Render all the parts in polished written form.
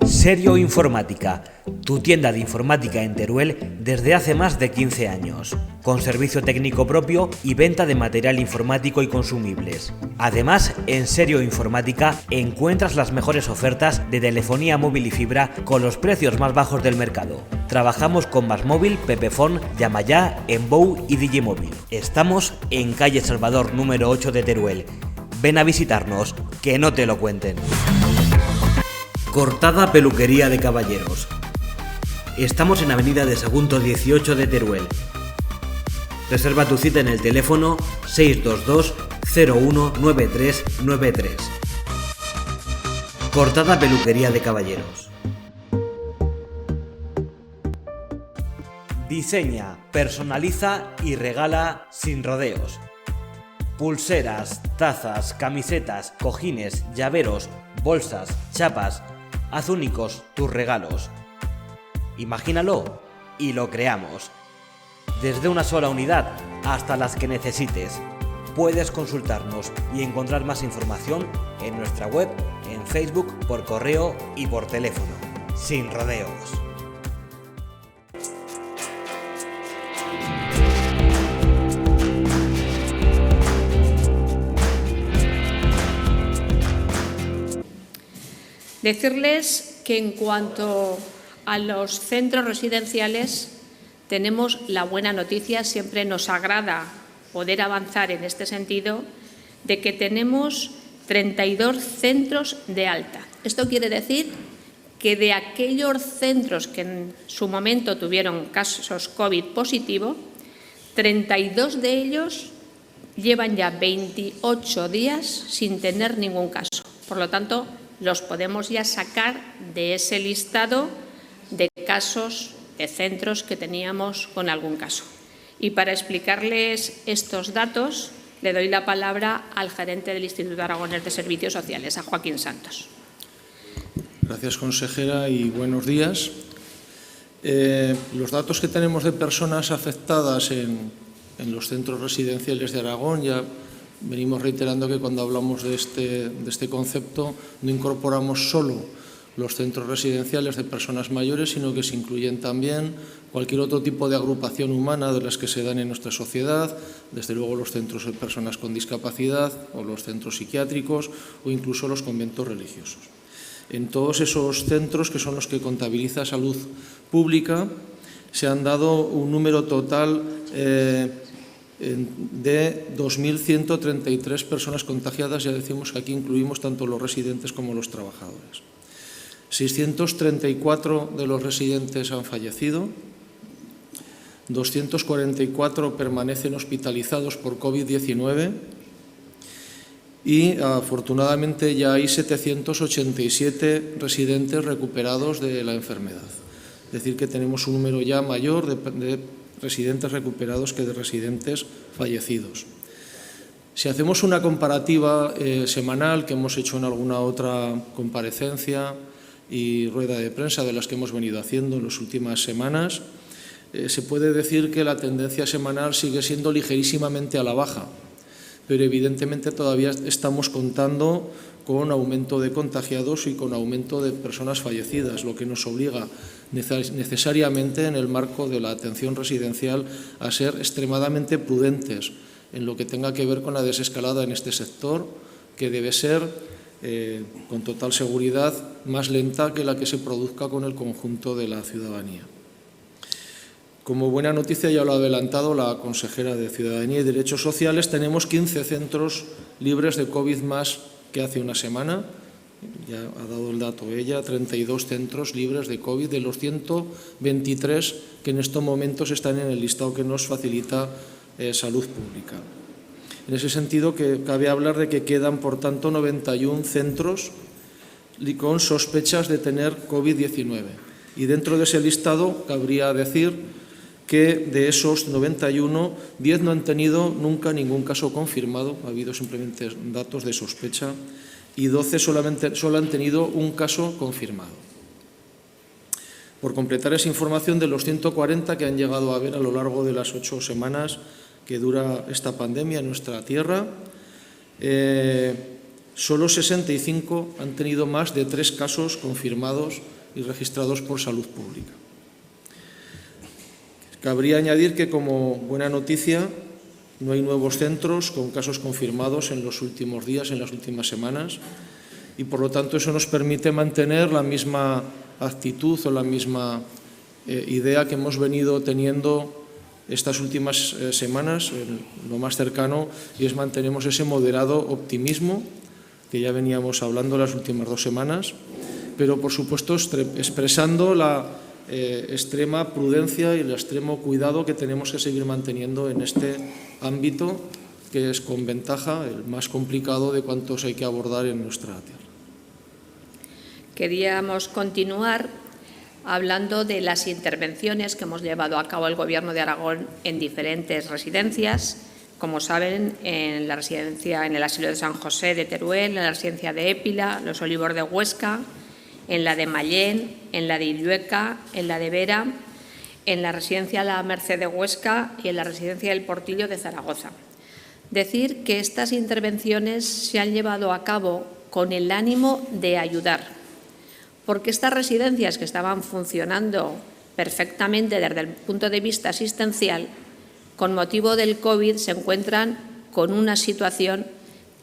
Serio Informática, tu tienda de informática en Teruel desde hace más de 15 años, con servicio técnico propio y venta de material informático y consumibles. Además, en Serio Informática encuentras las mejores ofertas de telefonía móvil y fibra con los precios más bajos del mercado. Trabajamos con Másmóvil, Pepefon, Yamayá, Enbow y Digimóvil. Estamos en calle Salvador número 8 de Teruel. Ven a visitarnos, que no te lo cuenten. Cortada Peluquería de Caballeros. Estamos en Avenida de Sagunto 18 de Teruel. Reserva tu cita en el teléfono 622 019393. Cortada Peluquería de Caballeros. Diseña, personaliza y regala sin rodeos. Pulseras, tazas, camisetas, cojines, llaveros, bolsas, chapas. Haz únicos tus regalos. Imagínalo y lo creamos. Desde una sola unidad hasta las que necesites. Puedes consultarnos y encontrar más información en nuestra web, en Facebook, por correo y por teléfono. Sin rodeos. Decirles que en cuanto a los centros residenciales tenemos la buena noticia, siempre nos agrada poder avanzar en este sentido, de que tenemos 32 centros de alta. Esto quiere decir que de aquellos centros que en su momento tuvieron casos COVID positivo, 32 de ellos llevan ya 28 días sin tener ningún caso. Por lo tanto, los podemos ya sacar de ese listado de casos de centros que teníamos con algún caso. Y para explicarles estos datos, le doy la palabra al gerente del Instituto Aragonés de Servicios Sociales, a Joaquín Santos. Gracias, consejera, y buenos días. Los datos que tenemos de personas afectadas en los centros residenciales de Aragón, ya venimos reiterando que cuando hablamos de este concepto no incorporamos solo los centros residenciales de personas mayores, sino que se incluyen también cualquier otro tipo de agrupación humana de las que se dan en nuestra sociedad, desde luego los centros de personas con discapacidad o los centros psiquiátricos o incluso los conventos religiosos. En todos esos centros, que son los que contabiliza Salud Pública, se han dado un número total de 2.133 personas contagiadas. Ya decimos que aquí incluimos tanto los residentes como los trabajadores. 634 de los residentes han fallecido, 244 permanecen hospitalizados por COVID-19 y afortunadamente ya hay 787 residentes recuperados de la enfermedad. Es decir, que tenemos un número ya mayor de residentes recuperados que de residentes fallecidos. Si hacemos una comparativa semanal, que hemos hecho en alguna otra comparecencia y rueda de prensa de las que hemos venido haciendo en las últimas semanas, se puede decir que la tendencia semanal sigue siendo ligerísimamente a la baja, pero evidentemente todavía estamos contando con aumento de contagiados y con aumento de personas fallecidas, lo que nos obliga necesariamente en el marco de la atención residencial a ser extremadamente prudentes en lo que tenga que ver con la desescalada en este sector, que debe ser, con total seguridad, más lenta que la que se produzca con el conjunto de la ciudadanía. Como buena noticia, ya lo ha adelantado la consejera de Ciudadanía y Derechos Sociales, tenemos 15 centros libres de COVID más que hace una semana. Ya ha dado el dato ella, 32 centros libres de COVID de los 123 que en estos momentos están en el listado que nos facilita Salud Pública. En ese sentido, que cabe hablar de que quedan, por tanto, 91 centros con sospechas de tener COVID-19. Y dentro de ese listado cabría decir que de esos 91, 10 no han tenido nunca ningún caso confirmado, ha habido simplemente datos de sospecha, y 12 solo han tenido un caso confirmado. Por completar esa información, de los 140 que han llegado a haber a lo largo de las 8 semanas que dura esta pandemia en nuestra tierra, solo 65 han tenido más de 3 casos confirmados y registrados por Salud Pública. Cabría añadir que, como buena noticia, no hay nuevos centros con casos confirmados en los últimos días, en las últimas semanas, y por lo tanto eso nos permite mantener la misma actitud o la misma idea que hemos venido teniendo estas últimas semanas, lo más cercano, y es mantenemos ese moderado optimismo que ya veníamos hablando las últimas 2 semanas, pero por supuesto expresando la extrema prudencia y el extremo cuidado que tenemos que seguir manteniendo en este ámbito, que es con ventaja el más complicado de cuantos hay que abordar en nuestra tierra. Queríamos continuar hablando de las intervenciones que hemos llevado a cabo el Gobierno de Aragón en diferentes residencias. Como saben, en la residencia, en el asilo de San José de Teruel, en la residencia de Épila, Los Olivos de Huesca, en la de Mallén, en la de Illueca, en la de Vera, en la residencia La Merced de Huesca y en la residencia del Portillo de Zaragoza. Decir que estas intervenciones se han llevado a cabo con el ánimo de ayudar, porque estas residencias que estaban funcionando perfectamente desde el punto de vista asistencial, con motivo del COVID se encuentran con una situación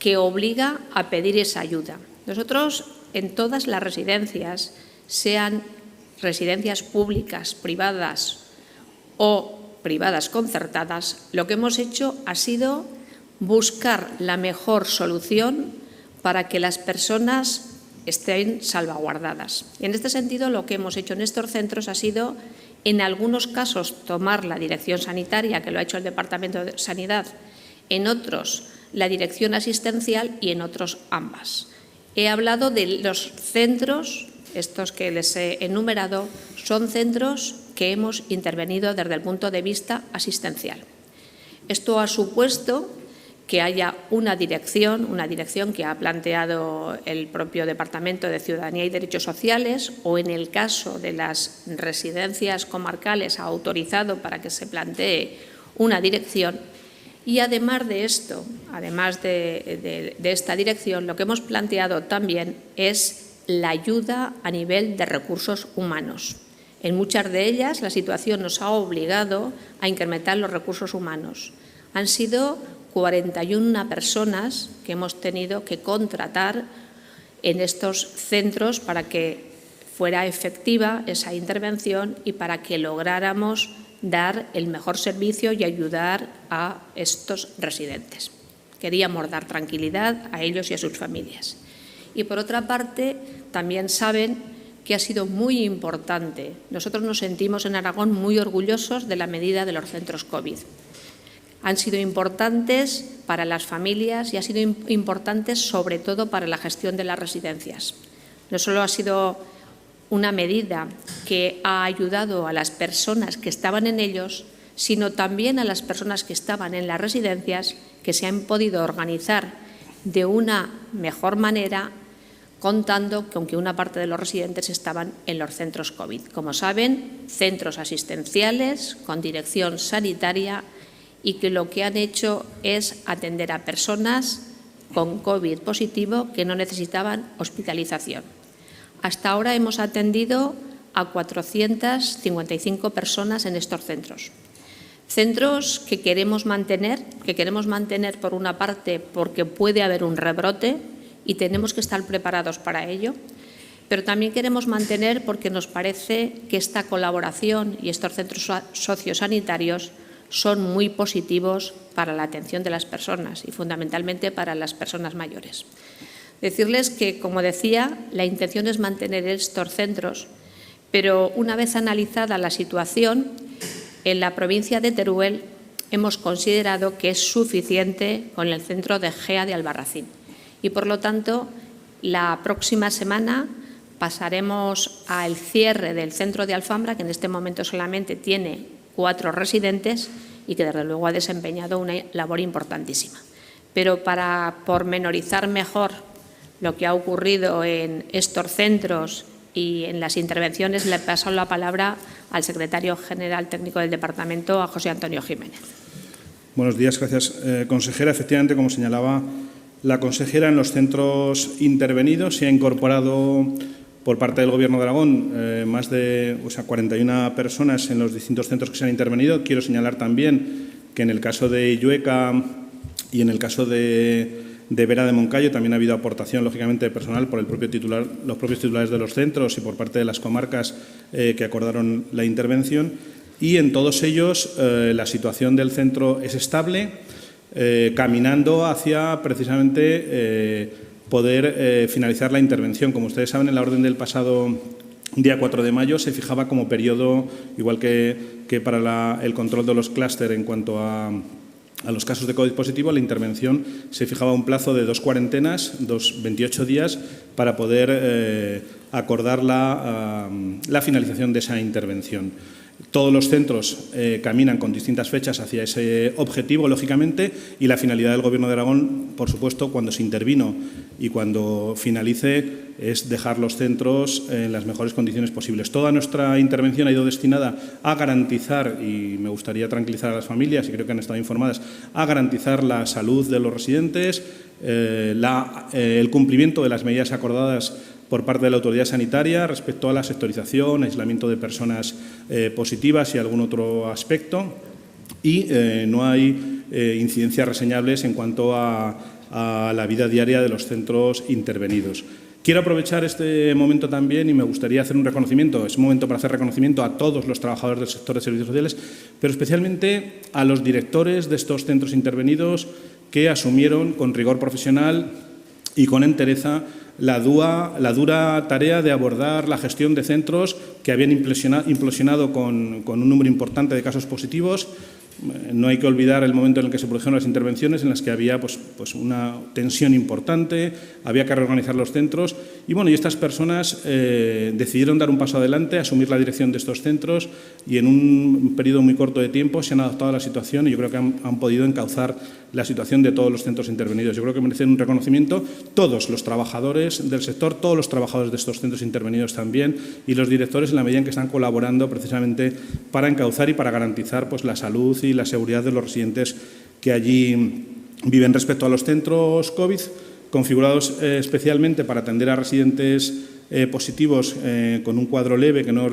que obliga a pedir esa ayuda. Nosotros, en todas las residencias, sean residencias públicas, privadas o privadas concertadas, lo que hemos hecho ha sido buscar la mejor solución para que las personas estén salvaguardadas. Y en este sentido, lo que hemos hecho en estos centros ha sido, en algunos casos, tomar la dirección sanitaria, que lo ha hecho el Departamento de Sanidad, en otros la dirección asistencial y en otros ambas. He hablado de los centros, estos que les he enumerado, son centros que hemos intervenido desde el punto de vista asistencial. Esto ha supuesto que haya una dirección que ha planteado el propio Departamento de Ciudadanía y Derechos Sociales, o en el caso de las residencias comarcales ha autorizado para que se plantee una dirección. Y además de esto, además de esta dirección, lo que hemos planteado también es la ayuda a nivel de recursos humanos. En muchas de ellas la situación nos ha obligado a incrementar los recursos humanos. Han sido 41 personas que hemos tenido que contratar en estos centros para que fuera efectiva esa intervención y para que lográramos dar el mejor servicio y ayudar a estos residentes. Queríamos dar tranquilidad a ellos y a sus familias. Y por otra parte, también saben que ha sido muy importante. Nosotros nos sentimos en Aragón muy orgullosos de la medida de los centros COVID. Han sido importantes para las familias y han sido importantes sobre todo para la gestión de las residencias. No solo ha sido una medida que ha ayudado a las personas que estaban en ellos, sino también a las personas que estaban en las residencias, que se han podido organizar de una mejor manera, contando con que una parte de los residentes estaban en los centros COVID. Como saben, centros asistenciales con dirección sanitaria, y que lo que han hecho es atender a personas con COVID positivo que no necesitaban hospitalización. Hasta ahora hemos atendido a 455 personas en estos centros. Centros que queremos mantener por una parte porque puede haber un rebrote y tenemos que estar preparados para ello, pero también queremos mantener porque nos parece que esta colaboración y estos centros sociosanitarios son muy positivos para la atención de las personas y fundamentalmente para las personas mayores. Decirles que, como decía, la intención es mantener estos centros, pero una vez analizada la situación, en la provincia de Teruel hemos considerado que es suficiente con el centro de Gea de Albarracín y, por lo tanto, la próxima semana pasaremos al cierre del centro de Alfambra, que en este momento solamente tiene 4 residentes y que desde luego ha desempeñado una labor importantísima. Pero para pormenorizar mejor lo que ha ocurrido en estos centros y en las intervenciones, le paso la palabra al secretario general técnico del departamento, a José Antonio Jiménez. Buenos días, gracias, consejera. Efectivamente, como señalaba la consejera, en los centros intervenidos se ha incorporado por parte del Gobierno de Aragón, más de 41 personas en los distintos centros que se han intervenido. Quiero señalar también que en el caso de Illueca y en el caso de Vera de Moncayo también ha habido aportación, lógicamente, de personal por los propios titulares de los centros y por parte de las comarcas que acordaron la intervención. Y en todos ellos la situación del centro es estable, caminando hacia precisamente poder finalizar la intervención. Como ustedes saben, en la orden del pasado día 4 de mayo se fijaba como periodo, igual que para el control de los clústeres en cuanto a los casos de COVID positivo, la intervención se fijaba un plazo de 2 cuarentenas, 28 días, para poder acordar la finalización de esa intervención. Todos los centros caminan con distintas fechas hacia ese objetivo, lógicamente, y la finalidad del Gobierno de Aragón, por supuesto, cuando se intervino y cuando finalice, es dejar los centros en las mejores condiciones posibles. Toda nuestra intervención ha ido destinada a garantizar, y me gustaría tranquilizar a las familias, y creo que han estado informadas, a garantizar la salud de los residentes, el cumplimiento de las medidas acordadas por parte de la autoridad sanitaria respecto a la sectorización, aislamiento de personas positivas y algún otro aspecto. Y no hay incidencias reseñables en cuanto a la vida diaria de los centros intervenidos. Quiero aprovechar este momento también y me gustaría hacer un reconocimiento. Es un momento para hacer reconocimiento a todos los trabajadores del sector de servicios sociales, pero especialmente a los directores de estos centros intervenidos que asumieron con rigor profesional y con entereza la dura tarea de abordar la gestión de centros que habían implosionado con un número importante de casos positivos. No hay que olvidar el momento en el que se produjeron las intervenciones, en las que había pues una tensión importante, había que reorganizar los centros y estas personas decidieron dar un paso adelante, asumir la dirección de estos centros y en un periodo muy corto de tiempo se han adaptado a la situación y yo creo que han podido encauzar la situación de todos los centros intervenidos. Yo creo que merecen un reconocimiento todos los trabajadores del sector, todos los trabajadores de estos centros intervenidos también y los directores en la medida en que están colaborando precisamente para encauzar y para garantizar la salud y la seguridad de los residentes que allí viven. Respecto a los centros COVID, configurados especialmente para atender a residentes positivos con un cuadro leve que no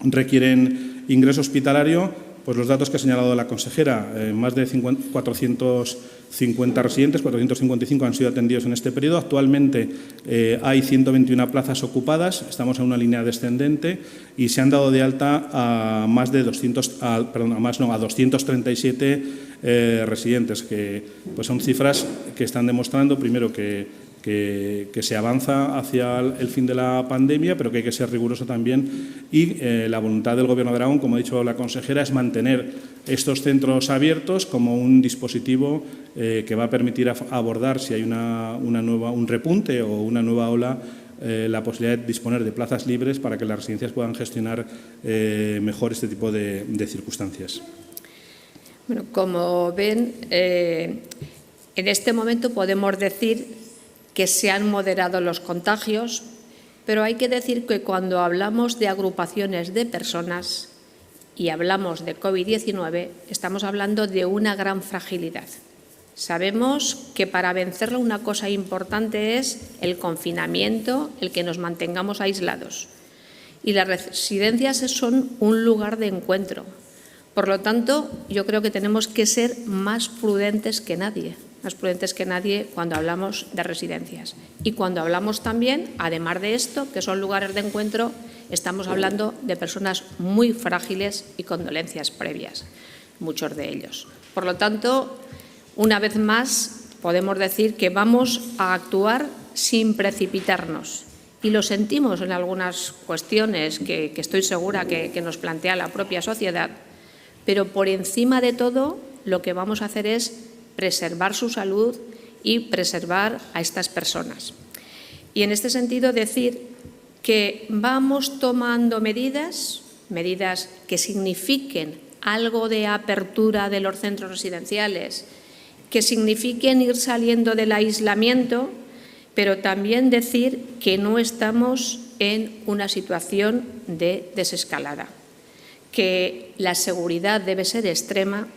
requieren ingreso hospitalario, pues los datos que ha señalado la consejera, más de 450 residentes, 455 han sido atendidos en este periodo. Actualmente hay 121 plazas ocupadas, estamos en una línea descendente y se han dado de alta a más de 237 residentes, que pues son cifras que están demostrando, primero, que se avanza hacia el fin de la pandemia, pero que hay que ser riguroso también y la voluntad del Gobierno de Aragón, como ha dicho la consejera, es mantener estos centros abiertos como un dispositivo que va a permitir abordar, si hay un repunte o una nueva ola, la posibilidad de disponer de plazas libres para que las residencias puedan gestionar mejor este tipo de circunstancias. Bueno, como ven, en este momento podemos decir que se han moderado los contagios, pero hay que decir que cuando hablamos de agrupaciones de personas y hablamos de COVID-19, estamos hablando de una gran fragilidad. Sabemos que para vencerla una cosa importante es el confinamiento, el que nos mantengamos aislados. Y las residencias son un lugar de encuentro. Por lo tanto, yo creo que tenemos que ser más prudentes que nadie cuando hablamos de residencias. Y cuando hablamos también, además de esto, que son lugares de encuentro, estamos hablando de personas muy frágiles y con dolencias previas, muchos de ellos. Por lo tanto, una vez más, podemos decir que vamos a actuar sin precipitarnos. Y lo sentimos en algunas cuestiones que estoy segura que nos plantea la propia sociedad, pero por encima de todo lo que vamos a hacer es preservar su salud y preservar a estas personas. Y en este sentido decir que vamos tomando medidas que signifiquen algo de apertura de los centros residenciales, que signifiquen ir saliendo del aislamiento, pero también decir que no estamos en una situación de desescalada, que la seguridad debe ser extrema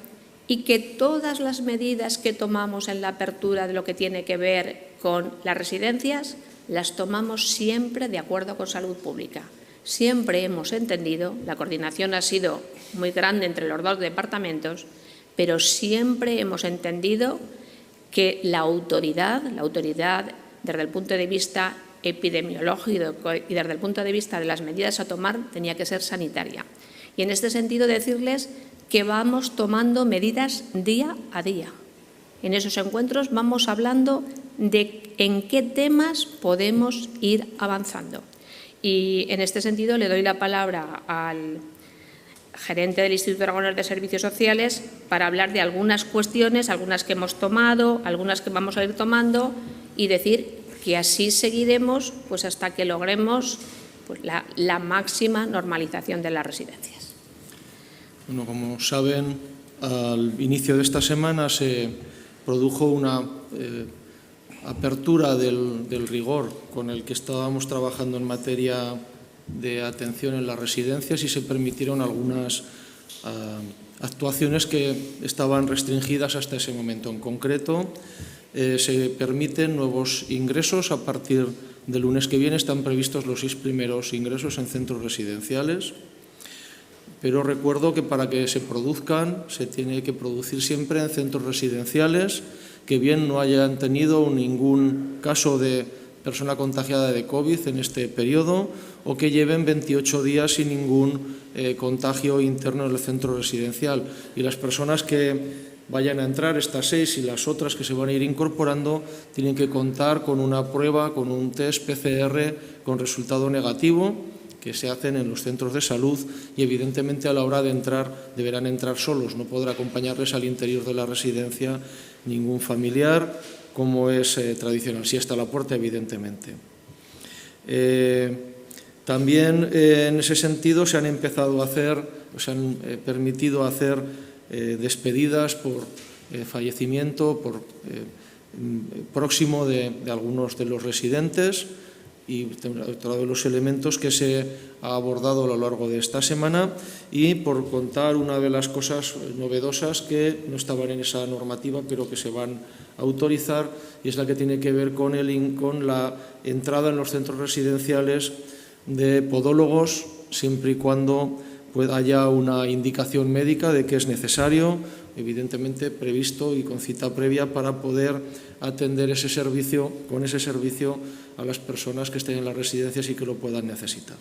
y que todas las medidas que tomamos en la apertura de lo que tiene que ver con las residencias las tomamos siempre de acuerdo con salud pública. Siempre hemos entendido, la coordinación ha sido muy grande entre los dos departamentos, pero siempre hemos entendido que la autoridad desde el punto de vista epidemiológico y desde el punto de vista de las medidas a tomar tenía que ser sanitaria. Y en este sentido decirles que vamos tomando medidas día a día. En esos encuentros vamos hablando de en qué temas podemos ir avanzando. Y en este sentido le doy la palabra al gerente del Instituto Aragonés de Servicios Sociales para hablar de algunas cuestiones, algunas que hemos tomado, algunas que vamos a ir tomando y decir que así seguiremos pues hasta que logremos pues, la máxima normalización de las residencias. Bueno, como saben, al inicio de esta semana se produjo una apertura del rigor con el que estábamos trabajando en materia de atención en las residencias y se permitieron algunas actuaciones que estaban restringidas hasta ese momento. En concreto, se permiten nuevos ingresos. A partir del lunes que viene están previstos los 6 primeros ingresos en centros residenciales, pero recuerdo que para que se produzcan se tiene que producir siempre en centros residenciales que bien no hayan tenido ningún caso de persona contagiada de COVID en este periodo o que lleven 28 días sin ningún contagio interno en el centro residencial. Y las personas que vayan a entrar, estas 6 y las otras que se van a ir incorporando, tienen que contar con una prueba, con un test PCR con resultado negativo que se hacen en los centros de salud y evidentemente a la hora de entrar deberán entrar solos, no podrá acompañarles al interior de la residencia ningún familiar, como es tradicional, si está a la puerta evidentemente. También en ese sentido se han empezado a hacer, se han permitido hacer despedidas por fallecimiento, por próximo de algunos de los residentes y otro de los elementos que se ha abordado a lo largo de esta semana y por contar una de las cosas novedosas que no estaban en esa normativa pero que se van a autorizar y es la que tiene que ver con la entrada en los centros residenciales de podólogos siempre y cuando haya una indicación médica de que es necesario, evidentemente previsto y con cita previa para poder atender ese servicio, con ese servicio a las personas que estén en las residencias y que lo puedan necesitar.